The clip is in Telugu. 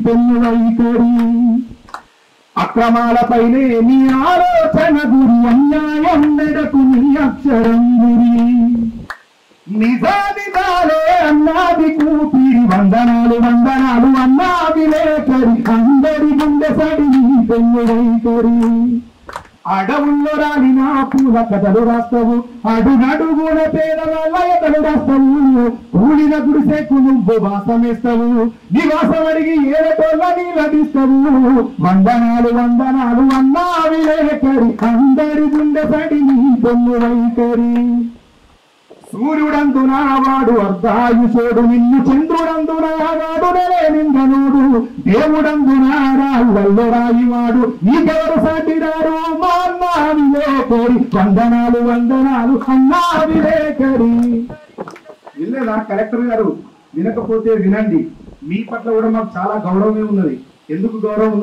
పెన్ను వైఖరి అక్రమాలపైనే నీ ఆలోచన గురి అన్యాయం నెడకు నీ అక్షరం గురి నిజానిజాలే అన్నాది కూపిరి వందనాలు వందనాలు అన్నాది లేఖరి అందరి గుండె సడి నీ పెన్ను వైఖరి అడవుల్లో రాని నా పూల కథలు రాస్తావు అడుగడుగున పేదల లయతలు రాస్తావు కూలిన గుడిసెకు నువ్వు వాసమేస్తావు నివాసం అడిగి ఏడటోళ్ళ నీ లభిస్తావు వందనాలు వందనాలు అన్నావి లేఖరి అందరి గుండె సడి నీ పెన్ను వైఖరి సూర్యుడందునా వాడు అర్ధాయుషోడు నిన్ను చంద్రుడందునా వాడు నిందనుడు దేవుడందునా రాళ్ళల్లో రాయివాడు నీకెవరు సాటిరారు మా అన్నావి లేఖరి వందనాలు వందనాలు అన్నావి లేఖరి వినలేదా కలెక్టర్ గారు? వినకపోతే వినండి. మీ పట్ల కూడా మాకు చాలా గౌరవమే ఉన్నది. ఎందుకు గౌరవం